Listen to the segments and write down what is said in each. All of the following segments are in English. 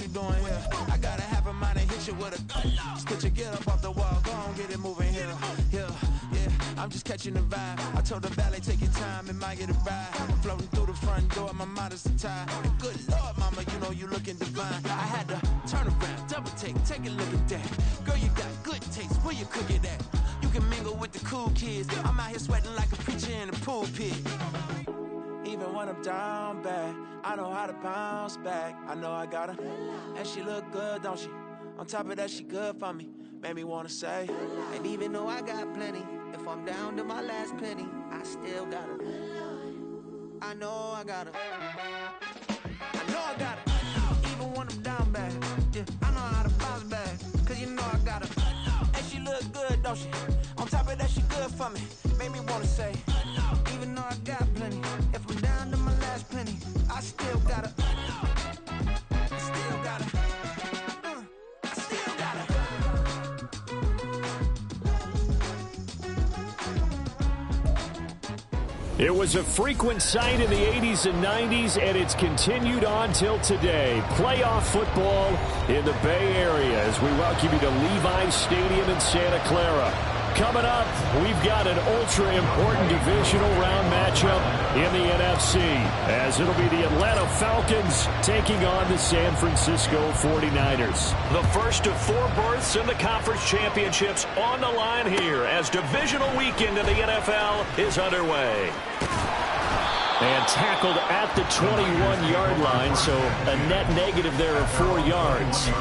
you doing here? I got a half a mind to hit you with a Spit your get up off the wall, go on, get it moving here. Yeah, I'm just catching the vibe. I told the valet, take your time, it might get a ride. I'm floating through the front door, my mind is tied. And good Lord, mama, you know you looking divine. I had to turn around, double take a look at that. Girl, you got good taste, where you cook it at? You can mingle with the cool kids. I'm out here sweating like a preacher in a pool pit. Even when I'm down bad, I know how to bounce back. I know I got her, and she look good, don't she? On top of that, she good for me. Made me wanna say, and even though I got plenty, if I'm down to my last penny, I still got her. I know I got her. I know I got her. Even when I'm down bad, yeah, I know how to bounce back. Cause you know I got her. And she look good, don't she? On top of that, she good for me. Made me wanna say, even though I got plenty, if I'm down to my last penny, I still got her. I still got her. I still got her. It was a frequent sight in the 80s and 90s, and it's continued on till today. Playoff football in the Bay Area as we welcome you to Levi's Stadium in Santa Clara. Coming up, we've got an ultra-important divisional round matchup in the NFC, as it'll be the Atlanta Falcons taking on the San Francisco 49ers. The first of 4 berths in the conference championships on the line here as divisional weekend in the NFL is underway. And tackled at the 21-yard line, so a net negative there of 4 yards.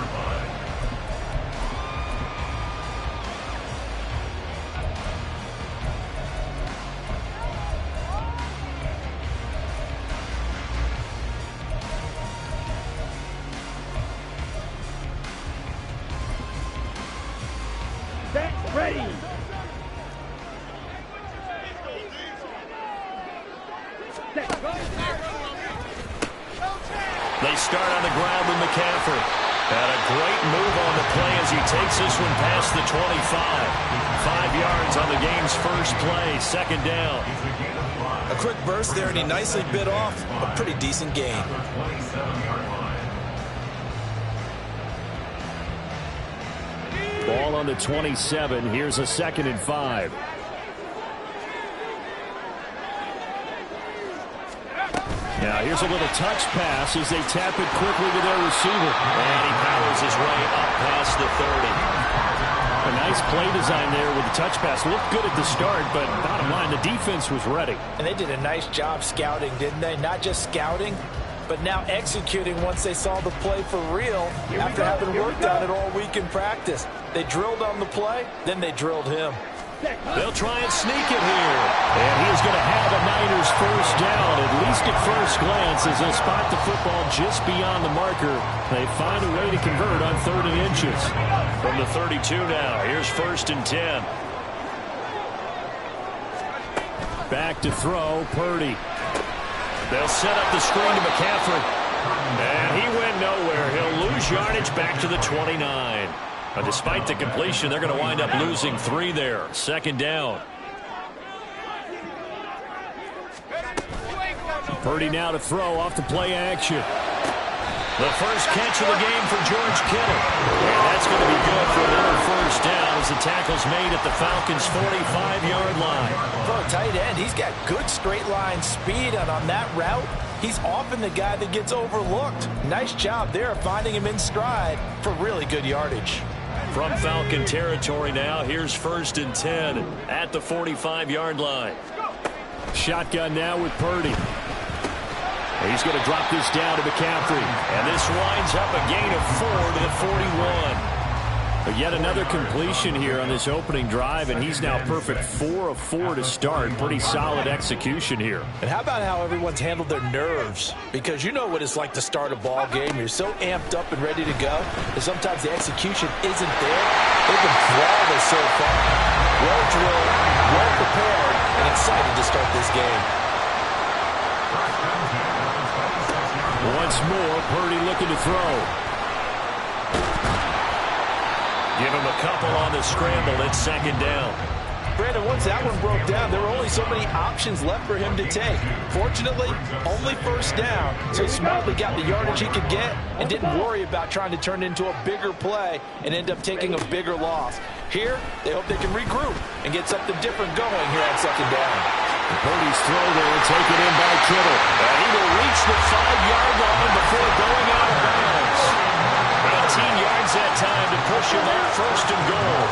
Ready. They start on the ground with McCaffrey. And a great move on the play as he takes this one past the 25. 5 yards on the game's first play, second down. A quick burst there, and he nicely bit off a pretty decent gain. Ball on the 27. Here's a 2nd and 5. Now here's a little touch pass as they tap it quickly to their receiver. And he powers his way up past the 30. A nice play design there with the touch pass. Looked good at the start, but bottom line, the defense was ready. And they did a nice job scouting, didn't they? Not just scouting, but now executing once they saw the play for real after having worked on it all week in practice. They drilled on the play, then they drilled him. They'll try and sneak it here. And he is going to have a Niners first down, at least at first glance, as they'll spot the football just beyond the marker. They find a way to convert on 3rd and inches. From the 32 now, here's 1st and 10. Back to throw, Purdy. They'll set up the screen to McCaffrey. And he went nowhere. He'll lose yardage back to the 29. But despite the completion, they're going to wind up losing 3 there. 2nd down. Purdy now to throw off the play action. The first catch of the game for George Kittle. And that's going to be good for another first down as the tackle's made at the Falcons' 45-yard line. For a tight end, he's got good straight line speed, and on that route, he's often the guy that gets overlooked. Nice job there of finding him in stride for really good yardage. From Falcon territory now, here's 1st and 10 at the 45-yard line. Shotgun now with Purdy. He's going to drop this down to McCaffrey. And this winds up a gain of 4 to the 41. But yet another completion here on this opening drive, and he's now perfect 4 of 4 to start. Pretty solid execution here. And how about how everyone's handled their nerves? Because you know what it's like to start a ball game. You're so amped up and ready to go, and sometimes the execution isn't there. They've been flawless so far. Well drilled, well prepared, and excited to start this game. Once more, Purdy looking to throw. Give him a couple on the scramble. It's 2nd down. Brandon, once that one broke down, there were only so many options left for him to take. Fortunately, only first down, so he smartly got the yardage he could get and didn't worry about trying to turn it into a bigger play and end up taking a bigger loss. Here, they hope they can regroup and get something different going here on second down. Purdy's throw there, taken in by Kittle. And he will reach the 5-yard line before going out of bounds. 18 yards that time to push him up first and goal.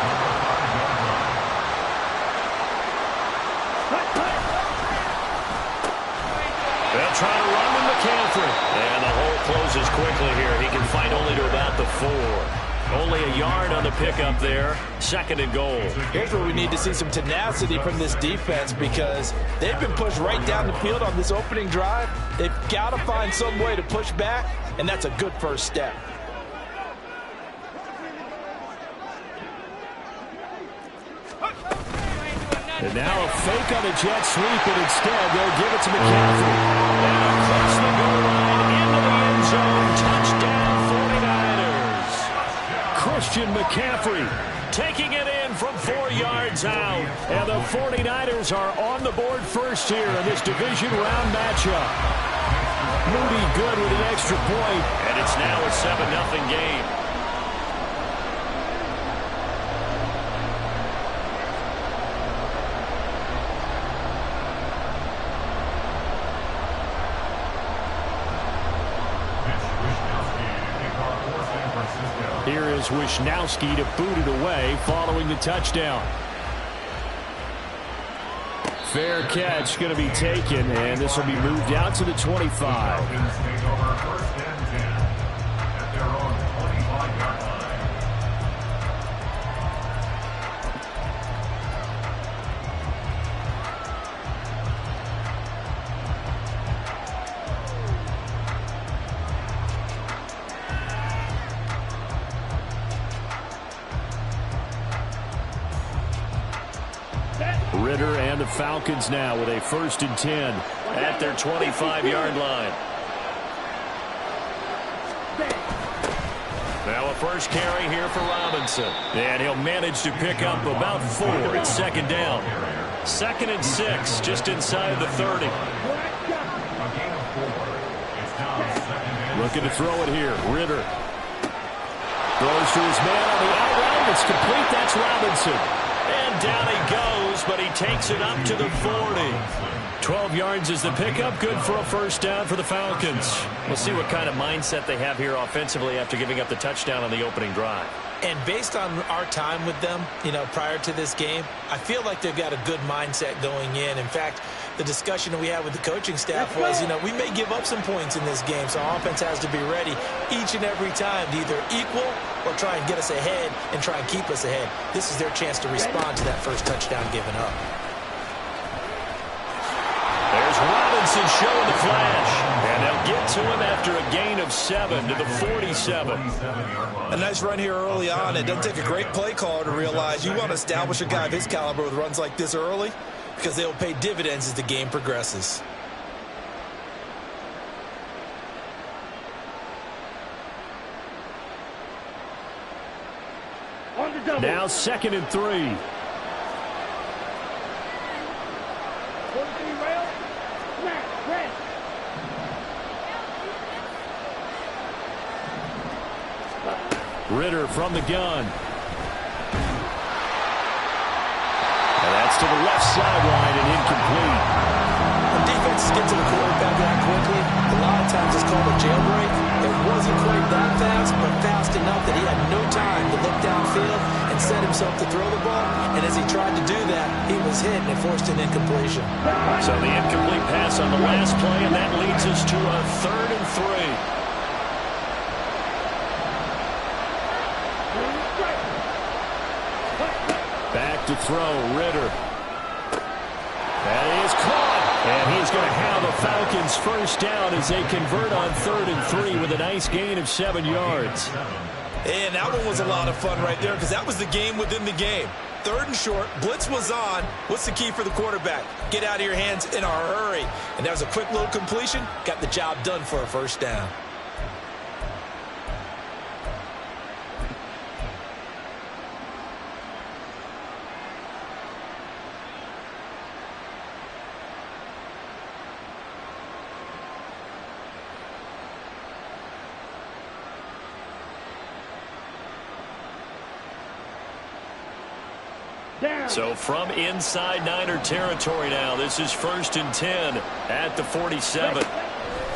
They'll try to run with McCaffrey. And the hole closes quickly here. He can fight only to about the 4. Only a yard on the pickup there. Second and goal. Here's where we need to see some tenacity from this defense because they've been pushed right down the field on this opening drive. They've got to find some way to push back, and that's a good first step. And now a fake on a jet sweep, and instead they'll give it to McCaffrey. And across the goal line into the end zone. Touchdown 49ers. Christian McCaffrey Taking it in from 4 yards out. And the 49ers are on the board first here in this division round matchup. Moody good with the extra point. And it's now a 7-0 game. Here is Wisnowski to boot it away following the touchdown. Fair catch going to be taken, and this will be moved out to the 25. Ritter and the Falcons now with a 1st and 10 at their 25-yard line. Now a first carry here for Robinson. And he'll manage to pick up about 4. It's second down. 2nd and 6, just inside the 30. Looking to throw it here. Ritter throws to his man on the out route. It's complete. That's Robinson. And down he goes, but he takes it up to the 40. 12 yards is the pickup. Good for a first down for the Falcons. We'll see what kind of mindset they have here offensively after giving up the touchdown on the opening drive. And based on our time with them, prior to this game, I feel like they've got a good mindset going in. In fact, the discussion that we had with the coaching staff was, we may give up some points in this game, so our offense has to be ready each and every time to either equal or try and get us ahead and try and keep us ahead. This is their chance to respond to that first touchdown given up. There's Robinson showing the flash. And they'll get to him after a gain of 7 to the 47. A nice run here early on. It doesn't take a great play caller to realize you want to establish a guy of his caliber with runs like this early because they will pay dividends as the game progresses. Now 2nd and 3. Ritter from the gun. And that's to the left sideline and incomplete. When defenses get to the quarterback that quickly, a lot of times it's called a jailbreak. It wasn't quite that fast, but fast enough that he had no time to look downfield and set himself to throw the ball. And as he tried to do that, he was hit and it forced an incompletion. So the incomplete pass on the last play, and that leads us to a 3rd and 3. Back to throw, Ritter. That is caught. And he's going to have the Falcons first down as they convert on 3rd and 3 with a nice gain of 7 yards. And that one was a lot of fun right there because that was the game within the game. 3rd and short, blitz was on. What's the key for the quarterback? Get out of your hands in a hurry. And that was a quick little completion. Got the job done for a first down. So from inside Niner territory now, this is 1st and 10 at the 47.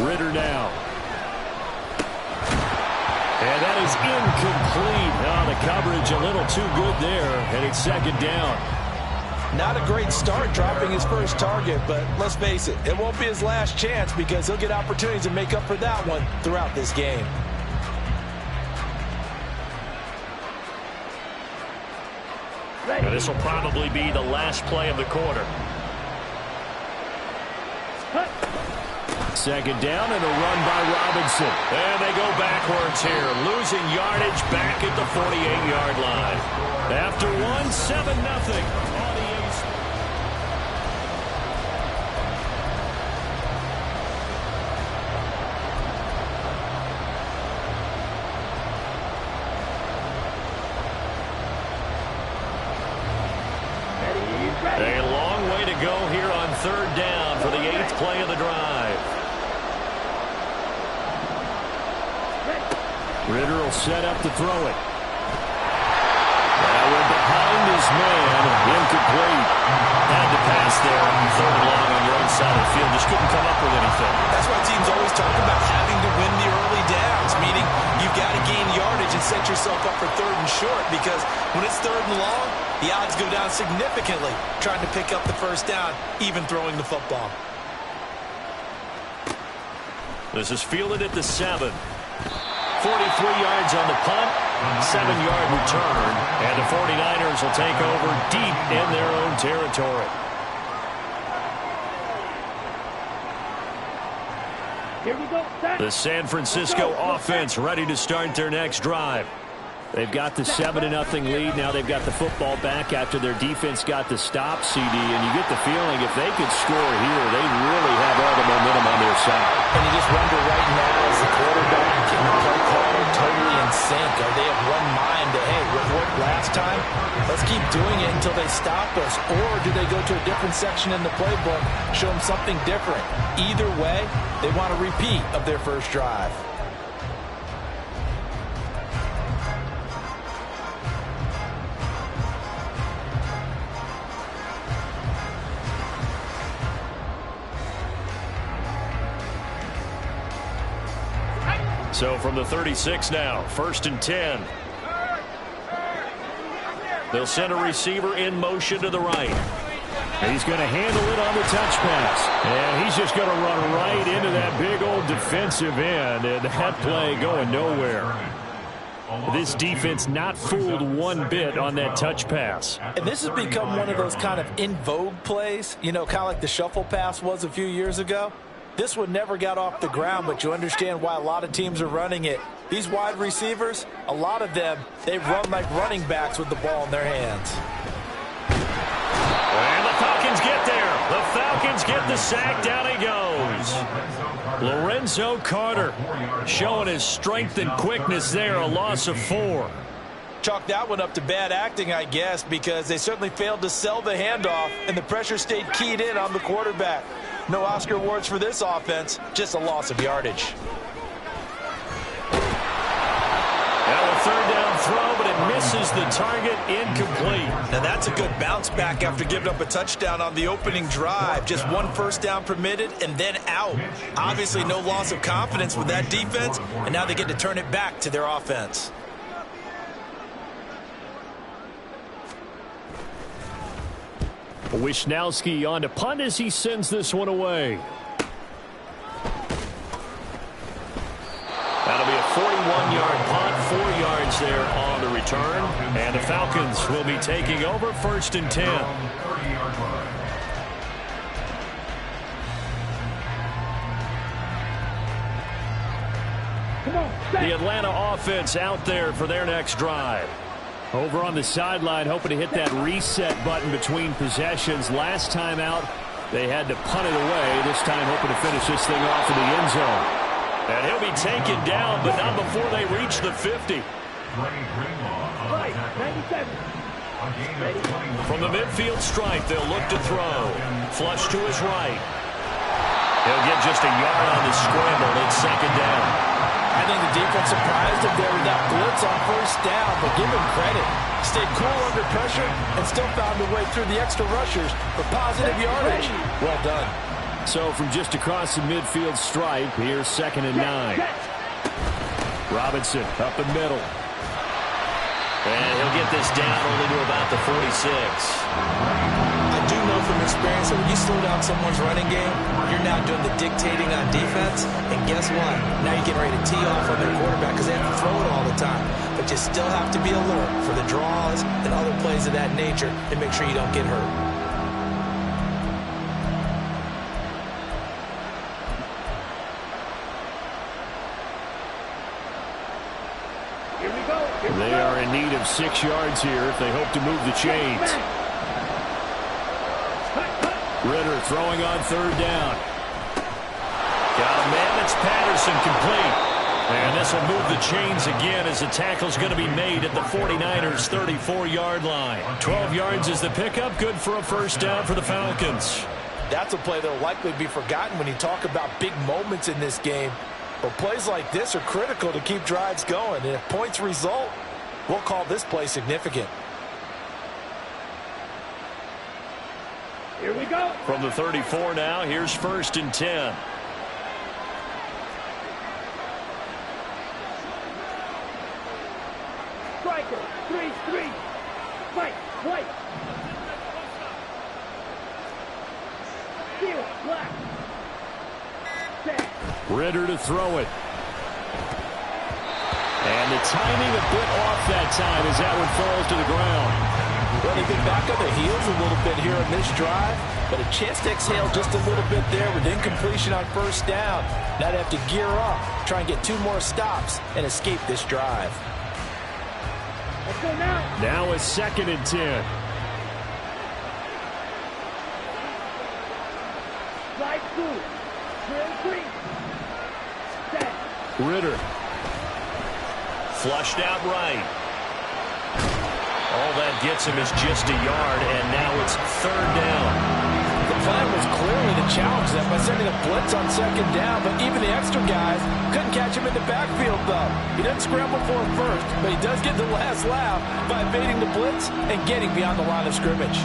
Ritter now. And that is incomplete. Oh, the coverage a little too good there, and it's 2nd down. Not a great start dropping his first target, but let's face it, it won't be his last chance because he'll get opportunities to make up for that one throughout this game. And this will probably be the last play of the quarter. 2nd down and a run by Robinson. And they go backwards here, losing yardage back at the 48-yard line. After one, 7-0 on the A's. A long way to go here on 3rd down for the 8th play of the drive. Ritter will set up to throw it. That went behind his man. Incomplete. Had to pass there on 3rd and long on your own side of the field. Just couldn't come up with anything. That's why teams always talk about having to win the early downs, meaning you've got to gain yardage and set yourself up for 3rd and short, because when it's 3rd and long, the odds go down significantly trying to pick up the 1st down, even throwing the football. This is fielded at the 7. 43 yards on the punt, 7-yard return, and the 49ers will take over deep in their own territory. Here we go. The San Francisco offense ready to start their next drive. They've got the 7-0 lead. Now they've got the football back after their defense got the stop, CD, and you get the feeling if they could score here, they really have all the momentum on their side. And you just wonder right now, as the quarterback can play call totally in sync. Are they of one mind that, hey, what worked last time, let's keep doing it until they stop us? Or do they go to a different section in the playbook, show them something different? Either way, they want a repeat of their first drive. So from the 36 now, 1st and 10. They'll send a receiver in motion to the right. He's going to handle it on the touch pass. And he's just going to run right into that big old defensive end. And that play going nowhere. This defense not fooled one bit on that touch pass. And this has become one of those kind of in vogue plays, you know, kind of like the shuffle pass was a few years ago. This one never got off the ground, but you understand why a lot of teams are running it. These wide receivers, a lot of them, they run like running backs with the ball in their hands. And the Falcons get there. The Falcons get the sack. Down he goes. Lorenzo Carter showing his strength and quickness there. A loss of 4. Chalk that one up to bad acting, I guess, because they certainly failed to sell the handoff, and the pressure stayed keyed in on the quarterback. No Oscar awards for this offense, just a loss of yardage. Now a 3rd down throw, but it misses the target, incomplete. Now that's a good bounce back after giving up a touchdown on the opening drive. Just 1 first down permitted and then out. Obviously no loss of confidence with that defense, and now they get to turn it back to their offense. Wisnowski on to punt as he sends this one away. That'll be a 41-yard punt, 4 yards there on the return. And the Falcons will be taking over 1st and 10. The Atlanta offense out there for their next drive. Over on the sideline, hoping to hit that reset button between possessions. Last time out, they had to punt it away. This time, hoping to finish this thing off in the end zone. And he'll be taken down, but not before they reach the 50. From the midfield stripe, they'll look to throw. Flush to his right. He'll get just a yard on the scramble. It's 2nd down. I think the defense surprised him there with that blitz on first down, but give him credit. Stayed cool under pressure and still found a way through the extra rushers for positive yardage. Well done. So from just across the midfield stripe, here's 2nd and 9. Robinson up the middle. And he'll get this down only to about the 46. I do know from experience that when you slow down someone's running game, you're now doing the dictating on defense. And guess what? Now you're getting ready to tee off on their quarterback because they have to throw it all the time. But you still have to be alert for the draws and other plays of that nature and make sure you don't get hurt. They are in need of 6 yards here if they hope to move the chains. Ritter throwing on 3rd down. Got a man. It's Patterson complete. And this will move the chains again as the tackle's going to be made at the 49ers' 34-yard line. 12 yards is the pickup. Good for a first down for the Falcons. That's a play that will likely be forgotten when you talk about big moments in this game. But plays like this are critical to keep drives going. And if points result, we'll call this play significant. Here we go. From the 34 now, here's 1st and 10. Striker, 3-3. Fight, white. Steel, black. Set. Ritter to throw it. And the timing a bit off that time as that one falls to the ground. Well, they've been back on their heels a little bit here in this drive, but a chance to exhale just a little bit there with incompletion on first down. Now they have to gear up, try and get 2 more stops, and escape this drive. Let's go now. Now a 2nd and 10. Slide through. Drill 3. Set. Ritter. Flushed out right. All that gets him is just a yard, and now it's 3rd down. The plan was clearly to challenge them by sending a blitz on 2nd down, but even the extra guys couldn't catch him in the backfield, though. He doesn't scramble for him first, but he does get the last laugh by evading the blitz and getting beyond the line of scrimmage.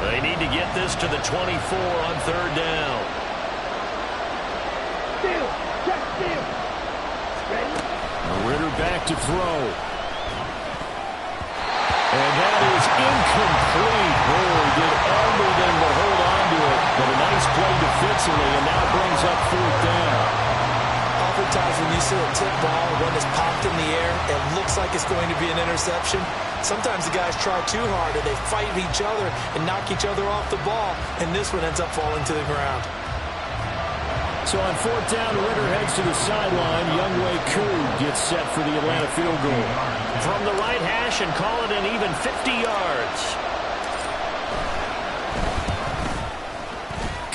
They need to get this to the 24 on 3rd down. Steal. Check steal. Ready? Ritter back to throw. And that is incomplete. Oh, he did everything to hold on to it. But a nice play defensively, and now brings up 4th down. Oftentimes when you see a tip ball, when it's popped in the air, it looks like it's going to be an interception. Sometimes the guys try too hard and they fight each other and knock each other off the ball, and this one ends up falling to the ground. So on 4th down, Ritter heads to the sideline. Younghoe Koo gets set for the Atlanta field goal. From the right hash and call it an even 50 yards.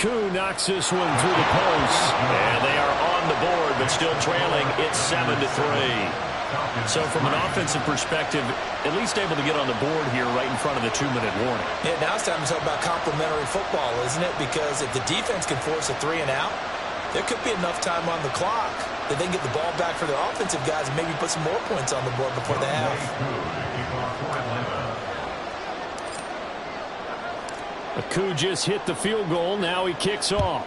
Koo knocks this one through the post. And they are on the board, but still trailing. It's 7-3. So from an offensive perspective, at least able to get on the board here right in front of the 2-minute warning. Yeah, now it's time to talk about complementary football, isn't it? Because if the defense can force a 3 and out, there could be enough time on the clock that they can get the ball back for their offensive guys and maybe put some more points on the board before the half. Koo just hit the field goal. Now he kicks off.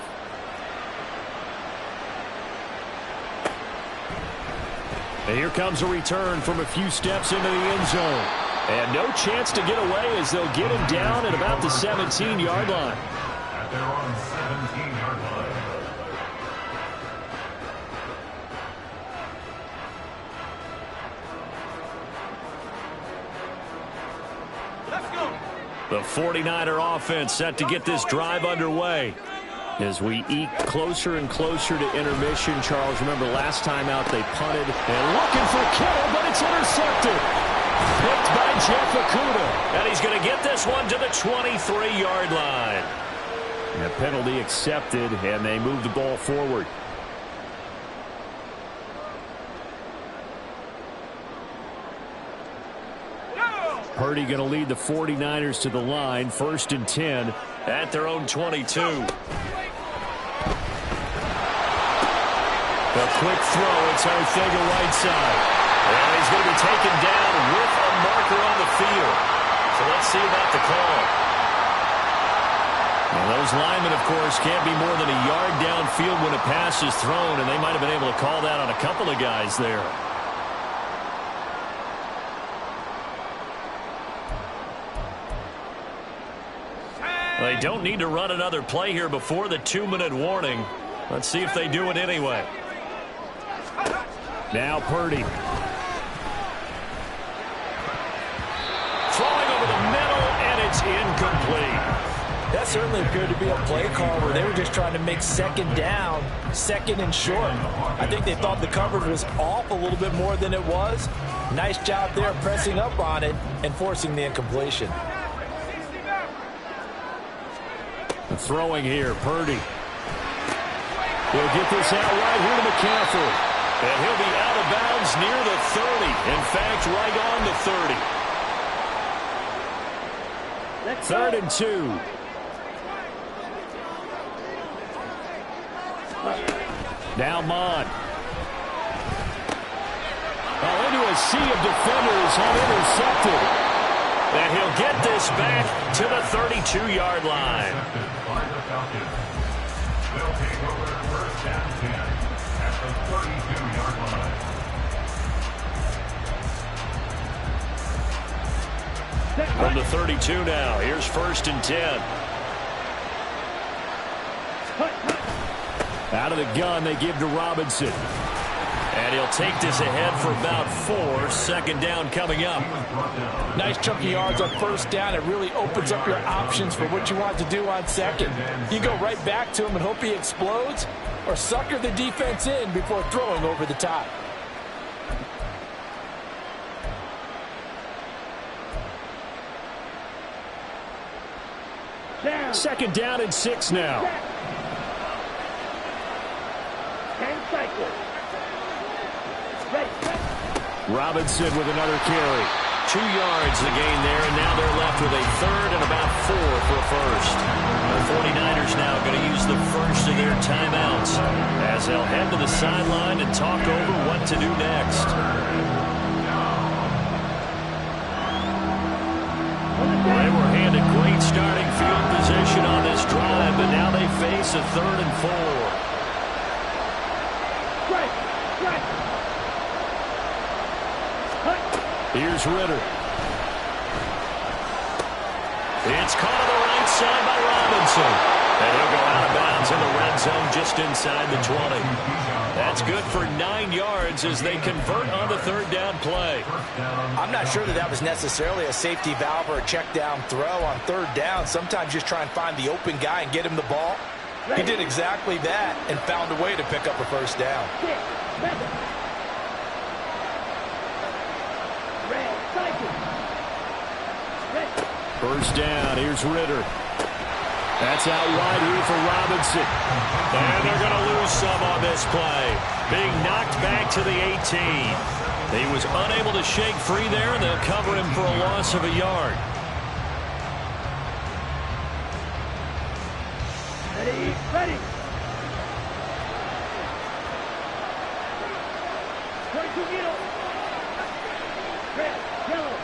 And here comes a return from a few steps into the end zone. And no chance to get away as they'll get him down at about the 17-yard line. At their own 17-yard line. The 49er offense set to get this drive underway. As we eke closer and closer to intermission, Charles, remember last time out they punted and looking for Kittle, but it's intercepted. Picked by Jeff Okudah. And he's going to get this one to the 23-yard line. And a penalty accepted, and they move the ball forward. Purdy going to lead the 49ers to the line. 1st and 10 at their own 22. A quick throw. It's Ortega right side. And he's going to be taken down with a marker on the field. So let's see about the call. And those linemen, of course, can't be more than a yard downfield when a pass is thrown, and they might have been able to call that on a couple of guys there. They don't need to run another play here before the 2-minute warning. Let's see if they do it anyway. Now Purdy. Throwing over the middle, and it's incomplete. That certainly appeared to be a play call where they were just trying to make 2nd down, 2nd and short. I think they thought the coverage was off a little bit more than it was. Nice job there pressing up on it and forcing the incompletion. Throwing here, Purdy. He'll get this out right here to McCaffrey. And he'll be out of bounds near the 30. In fact, right on the 30. 3rd and 2. Now Mond. Into a sea of defenders, unintercepted. And he'll get this back to the 32-yard line. By the Falcons. They'll take over 1st and 10 at the 32-yard line. From the 32 now, here's 1st and 10. Out of the gun, they give to Robinson. And he'll take this ahead for about 4. 2nd down coming up. Nice chunky yards on 1st down. It really opens up your options for what you want to do on 2nd. You go right back to him and hope he explodes, or sucker the defense in before throwing over the top. Down. 2nd down and 6 now. 10 cycles. Robinson with another carry. 2 yards the gain there, and now they're left with a 3rd and about 4 for 1st. The 49ers now going to use the first of their timeouts as they'll head to the sideline and talk over what to do next. They were handed great starting field position on this drive, but now they face a 3rd and 4. Here's Ritter. It's caught on the right side by Robinson. And he'll go out of bounds in the red zone just inside the 20. That's good for 9 yards as they convert on the 3rd down play. I'm not sure that was necessarily a safety valve or a check down throw on 3rd down. Sometimes just try and find the open guy and get him the ball. He did exactly that and found a way to pick up a 1st down. First down, here's Ritter. That's out wide here for Robinson. And they're going to lose some on this play. Being knocked back to the 18. He was unable to shake free there, and they'll cover him for a loss of a yard. Ready. 22 middle. Red, yellow.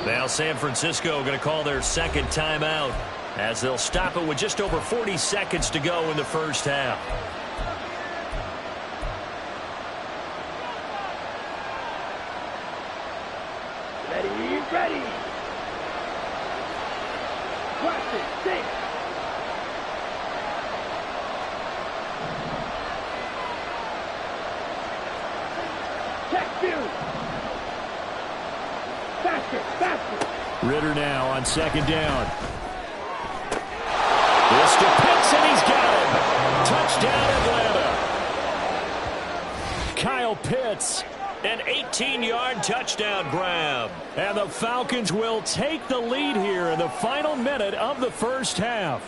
Now San Francisco going to call their 2nd timeout as they'll stop it with just over 40 seconds to go in the 1st half. Ready. Watch it, stay. Check view. Faster. Ritter now on 2nd down. This to Pitts, and he's got it. Touchdown, Atlanta. Kyle Pitts. An 18-yard touchdown grab. And the Falcons will take the lead here in the final minute of the 1st half.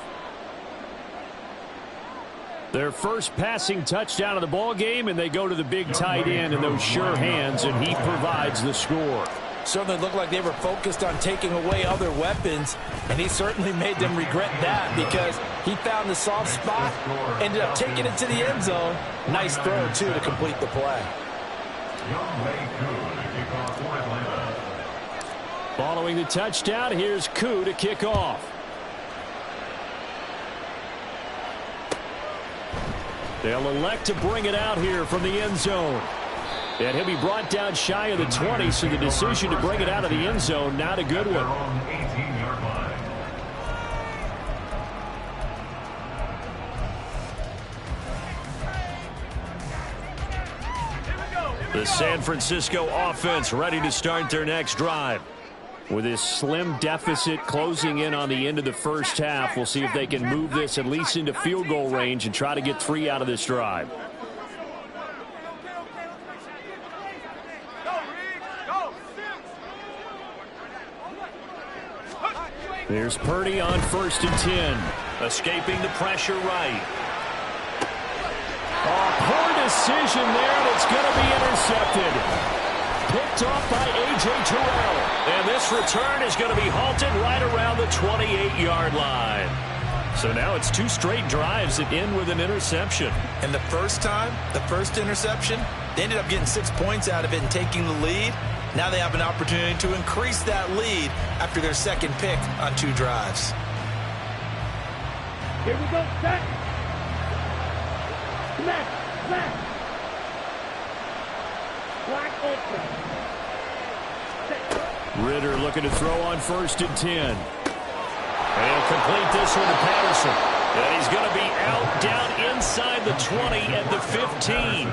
Their first passing touchdown of the ball game, and they go to the big tight end in those sure hands, and he provides the score. Certainly looked like they were focused on taking away other weapons, and he certainly made them regret that because he found the soft spot, ended up taking it to the end zone. Nice throw, too, to complete the play. Following the touchdown, here's Koo to kick off. They'll elect to bring it out here from the end zone. And he'll be brought down shy of the 20, so the decision to bring it out of the end zone, not a good one. The San Francisco offense ready to start their next drive. With this slim deficit closing in on the end of the first half, we'll see if they can move this at least into field goal range and try to get 3 out of this drive. There's Purdy on 1st and 10. Escaping the pressure right. Poor decision there, and it's going to be intercepted. Picked off by A.J. Terrell. And this return is going to be halted right around the 28-yard line. So now it's 2 straight drives that end with an interception. And the first time, the first interception, they ended up getting 6 points out of it and taking the lead. Now they have an opportunity to increase that lead after their second pick on 2 drives. Here we go, set. Smash, smash. Black ultra. Ritter looking to throw on 1st and 10. And he'll complete this one to Patterson. And he's going to be out down inside the 20 at the 15.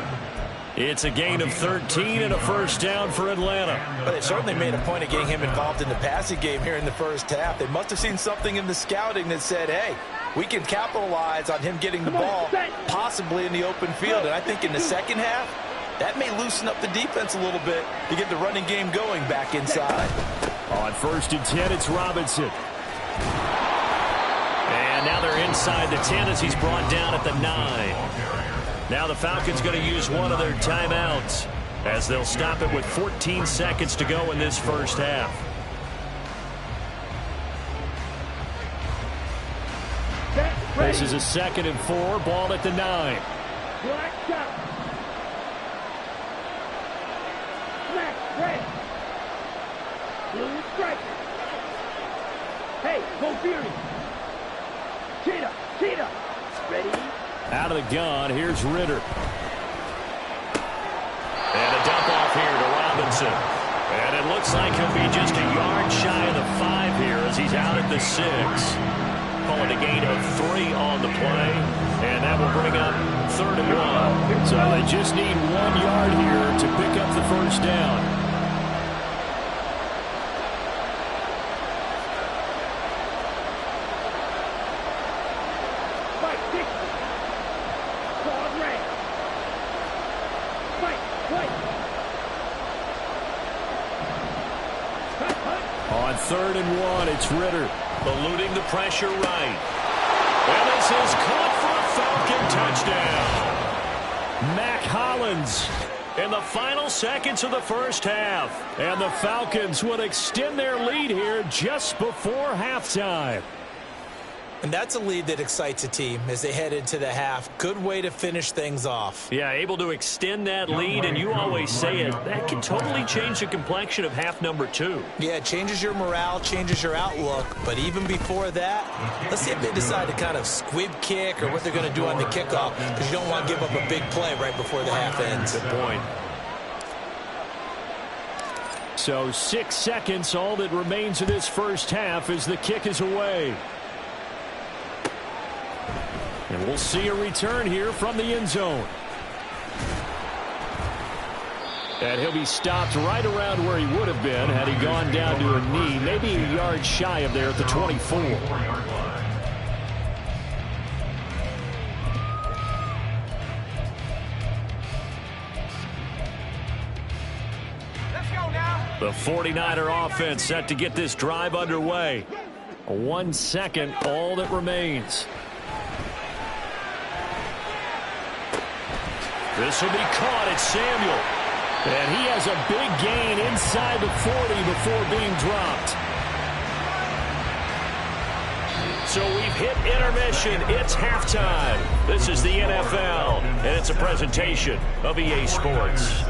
It's a gain of 13 and a first down for Atlanta. But they certainly made a point of getting him involved in the passing game here in the first half. They must have seen something in the scouting that said, hey, we can capitalize on him getting the ball possibly in the open field. And I think in the second half, that may loosen up the defense a little bit to get the running game going back inside. On 1st and 10, it's Robinson. And now they're inside the 10 as he's brought down at the 9. Now the Falcons going to use one of their timeouts as they'll stop it with 14 seconds to go in this first half. This is a 2nd and 4, ball at the 9. Black shot. Smash, red. Blue striker. Hey, go Fury. Cheetah, cheetah. Ready? Out of the gun, here's Ritter. And a dump off here to Robinson. And it looks like he'll be just a yard shy of the 5 here as he's out at the 6. Calling a gain of 3 on the play. And that will bring up 3rd and 1. So they just need 1 yard here to pick up the first down. On 3rd and 1, it's Ritter. Eluding the pressure right. And this is caught for a Falcon touchdown. Mac Hollins In the final seconds of the first half. And the Falcons would extend their lead here just before halftime. And that's a lead that excites a team as they head into the half. Good way to finish things off. Yeah, able to extend that lead, and you always say it, that can totally change the complexion of half number 2. Yeah, it changes your morale, changes your outlook. But even before that, let's see if they decide to kind of squib kick or what they're going to do on the kickoff, because you don't want to give up a big play right before the half ends. Good point. So 6 seconds, all that remains of this first half as the kick is away. And we'll see a return here from the end zone. And he'll be stopped right around where he would have been had he gone down to a knee, maybe a yard shy of there at the 24. The 49er offense set to get this drive underway. 1 second, all that remains. This will be caught. It's Samuel. And he has a big gain inside the 40 before being dropped. So we've hit intermission. It's halftime. This is the NFL, and it's a presentation of EA Sports.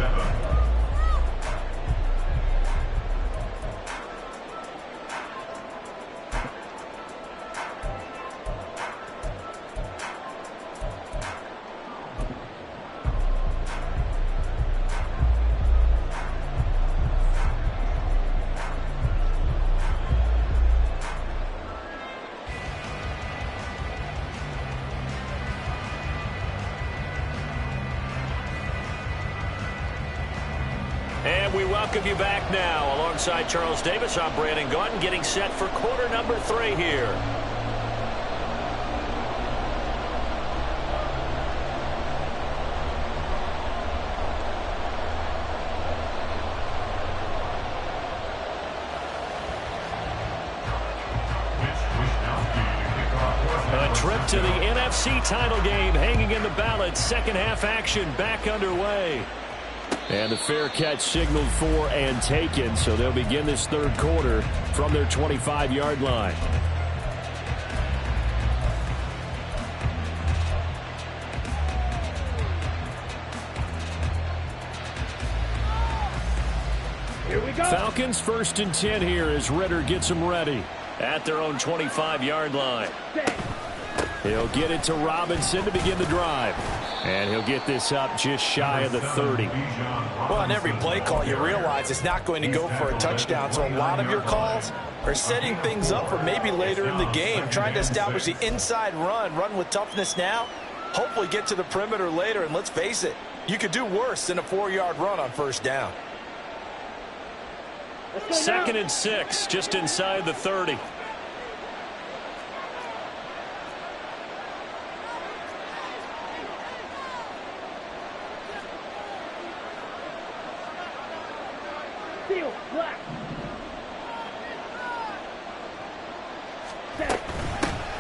And we welcome you back now. Alongside Charles Davis, I'm Brandon Gaudin, getting set for quarter number 3 here. A trip to the NFC title game hanging in the balance. Second half action back underway. And the fair catch signaled for and taken, so they'll begin this third quarter from their 25-yard line. Here we go. Falcons 1st and 10 here as Ritter gets them ready. At their own 25-yard line. He'll get it to Robinson to begin the drive. And he'll get this up just shy of the 30. Well, on every play call, you realize it's not going to go for a touchdown. So a lot of your calls are setting things up for maybe later in the game, trying to establish the inside run with toughness now, hopefully get to the perimeter later. And let's face it, you could do worse than a 4-yard run on first down. 2nd and 6, just inside the 30. Black.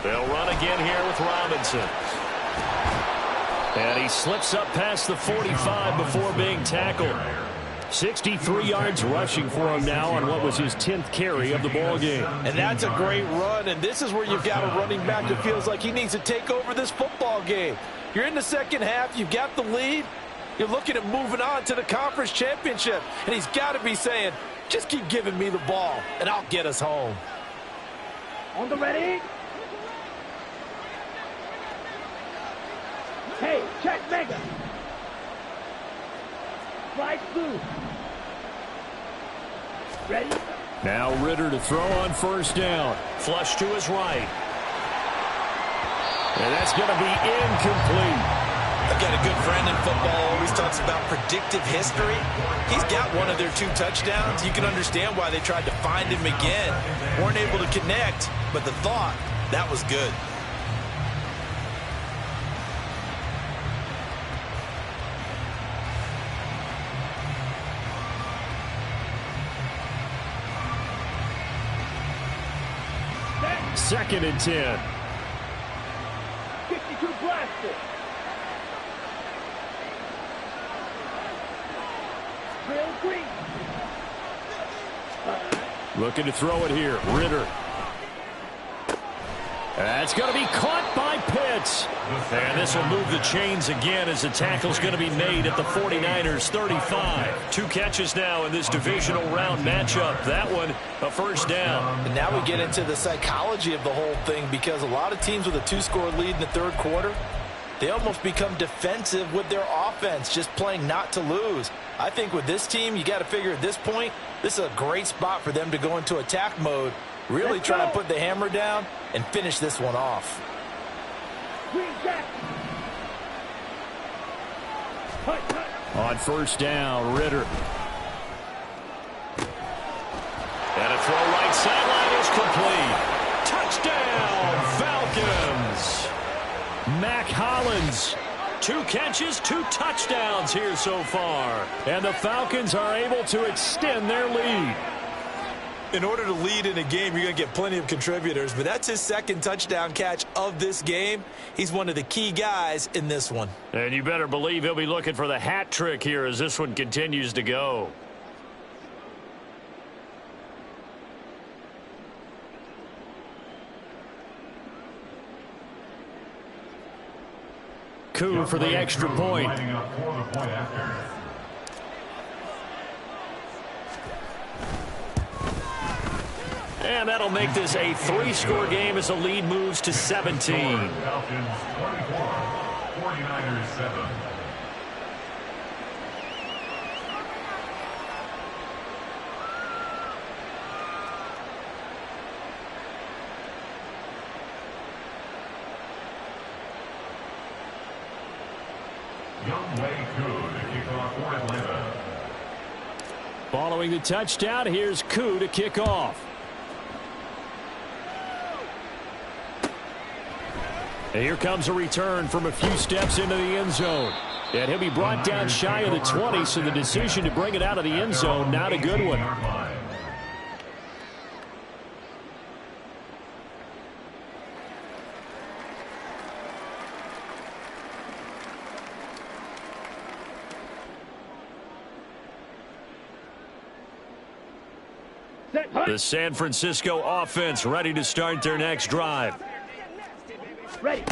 They'll run again here with Robinson. And he slips up past the 45 before being tackled. 63 yards rushing for him now on what was his 10th carry of the ball game. And that's a great run, and this is where you've got a running back that feels like he needs to take over this football game. You're in the second half, you've got the lead, you're looking at moving on to the conference championship, and he's got to be saying, just keep giving me the ball, and I'll get us home. On the ready. Hey, check mega. Slide through. Ready? Now Ritter to throw on first down. Flush to his right. And that's going to be incomplete. I've got a good friend in football, always talks about predictive history. He's got one of their 2 touchdowns. You can understand why they tried to find him again. Weren't able to connect, but the thought, that was good. Second and 10. 52 blaster. Real green. Looking to throw it here. Ritter. That's going to be caught by Pitts. And this will move the chains again as the tackle's going to be made at the 49ers 35. 2 catches now in this divisional round matchup. That one, a first down. And now we get into the psychology of the whole thing, because a lot of teams with a 2-score lead in the third quarter, they almost become defensive with their offense, just playing not to lose. I think with this team, you got to figure at this point, this is a great spot for them to go into attack mode, really try and put the hammer down and finish this one off. On first down, Ritter. And a throw right sideline is complete. Touchdown, Falcons. Mac Hollins. 2 catches, 2 touchdowns here so far. And the Falcons are able to extend their lead. In order to lead in a game, you're going to get plenty of contributors, but that's his second touchdown catch of this game. He's one of the key guys in this one. And you better believe he'll be looking for the hat trick here as this one continues to go. Coup for the extra point. And that'll make this a 3-score game as the lead moves to 17. Falcons 24, 49ers 7. Following the touchdown, here's Koo to kick off. And here comes a return from a few steps into the end zone. And he'll be brought down shy of the 20, so the decision to bring it out of the end zone, not a good one. The San Francisco offense ready to start their next drive. Ready.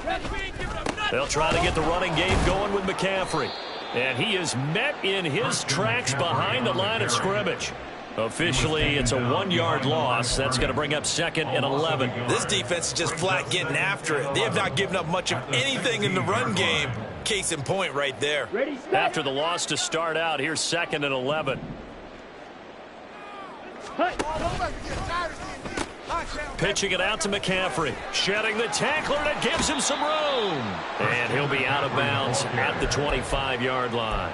They'll try to get the running game going with McCaffrey. And he is met in his tracks behind the line of scrimmage. Officially, it's a 1-yard loss. That's going to bring up 2nd and 11. This defense is just flat getting after it. They have not given up much of anything in the run game. Case in point right there. Ready, set. After the loss to start out, here's 2nd and 11. Pitching it out to McCaffrey. Shedding the tackler, and it gives him some room. And he'll be out of bounds at the 25-yard line.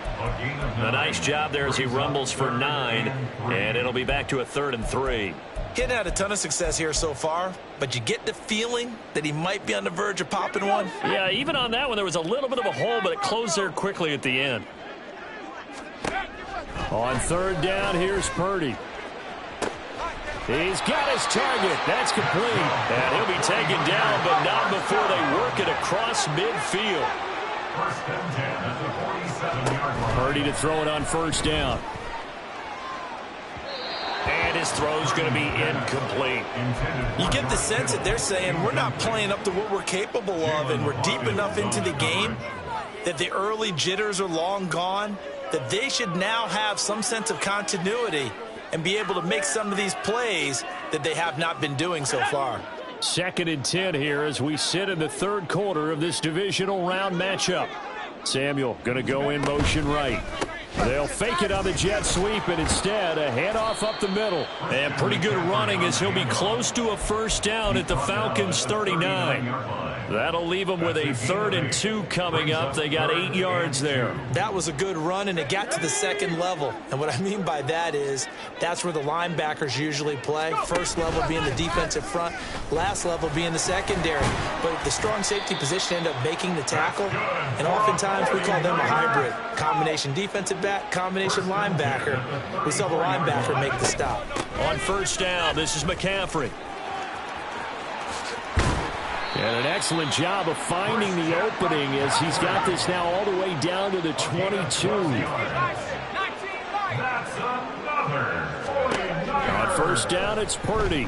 A nice job there as he rumbles for 9, and it'll be back to a 3rd and 3. He hadn't had a ton of success here so far, but you get the feeling that he might be on the verge of popping one. Yeah, even on that one, there was a little bit of a hole, but it closed there quickly at the end. On 3rd down, here's Purdy. He's got his target. That's complete. And he'll be taken down, but not before they work it across midfield. First and 10 at the 47-yard line. Purdy to throw it on 1st down. And his throw's going to be incomplete. You get the sense that they're saying we're not playing up to what we're capable of, and we're deep enough into the game that the early jitters are long gone, that they should now have some sense of continuity and be able to make some of these plays that they have not been doing so far. 2nd and 10 here as we sit in the 3rd quarter of this divisional round matchup. Samuel going to go in motion right. They'll fake it on the jet sweep, and instead a handoff up the middle. And pretty good running as he'll be close to a 1st down at the Falcons' 39. That'll leave them with a 3rd and 2 coming up. They got 8 yards there. That was a good run, and it got to the 2nd level. And what I mean by that is that's where the linebackers usually play. 1st level being the defensive front, last level being the secondary. But the strong safety position ended up making the tackle, and oftentimes we call them a hybrid. Combination defensive back, combination linebacker. We saw the linebacker make the stop. On 1st down, this is McCaffrey. And an excellent job of finding the opening as he's got this now all the way down to the 22. That's another 49. On 1st down, it's Purdy.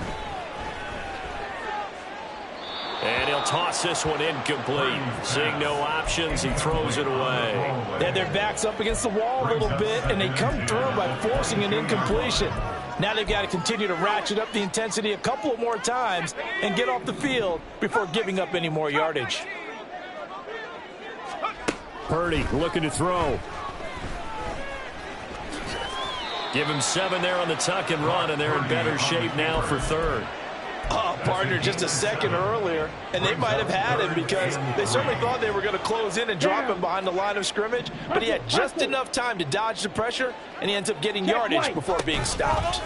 And he'll toss this one incomplete. Seeing no options, he throws it away. They had their backs up against the wall a little bit, and they come through by forcing an incompletion. Now they've got to continue to ratchet up the intensity a couple of more times and get off the field before giving up any more yardage. Purdy looking to throw. Give him 7 there on the tuck and run, and they're in better shape now for 3rd. Oh, partner, just a second earlier, and they might have had him because they certainly thought they were going to close in and drop him behind the line of scrimmage, but he had just enough time to dodge the pressure, and he ends up getting yardage before being stopped.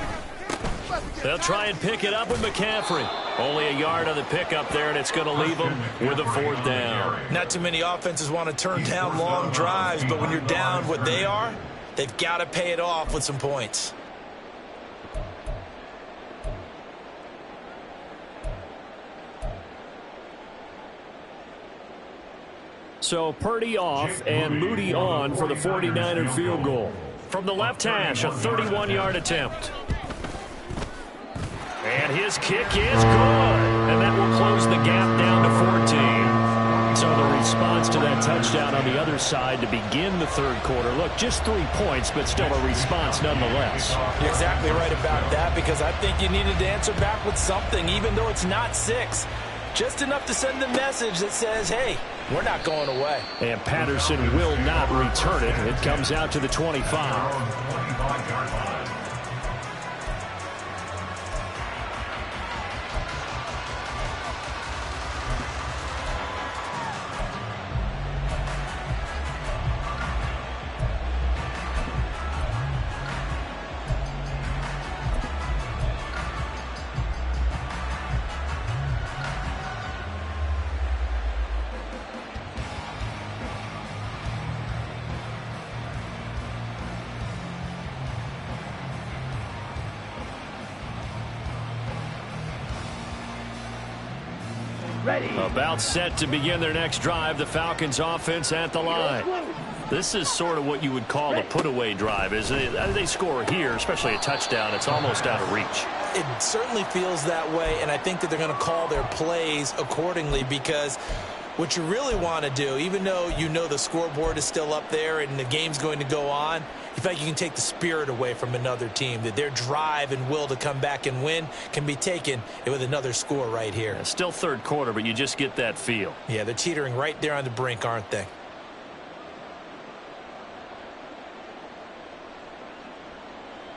They'll try and pick it up with McCaffrey. Only a yard on the pickup there, and it's going to leave them with a 4th down. Not too many offenses want to turn down long drives, but when you're down what they are, they've got to pay it off with some points. So Purdy off and Moody on for the 49er field goal. From the left hash, a 31-yard attempt. And his kick is good. And that will close the gap down to 14. So the response to that touchdown on the other side to begin the third quarter. Look, just 3 points, but still a response nonetheless. You're exactly right about that, because I think you needed to answer back with something, even though it's not 6. Just enough to send a message that says, hey, we're not going away. And Patterson will not return it. It comes out to the 25. 25-yard line. Ready. About set to begin their next drive. The Falcons offense at the line. This is sort of what you would call a put-away drive. As they score here, especially a touchdown, it's almost out of reach. It certainly feels that way, and I think that they're going to call their plays accordingly, because what you really want to do, even though you know the scoreboard is still up there and the game's going to go on, you feel like you can take the spirit away from another team, that their drive and will to come back and win can be taken with another score right here. Yeah, still third quarter, but you just get that feel. Yeah, they're teetering right there on the brink, aren't they?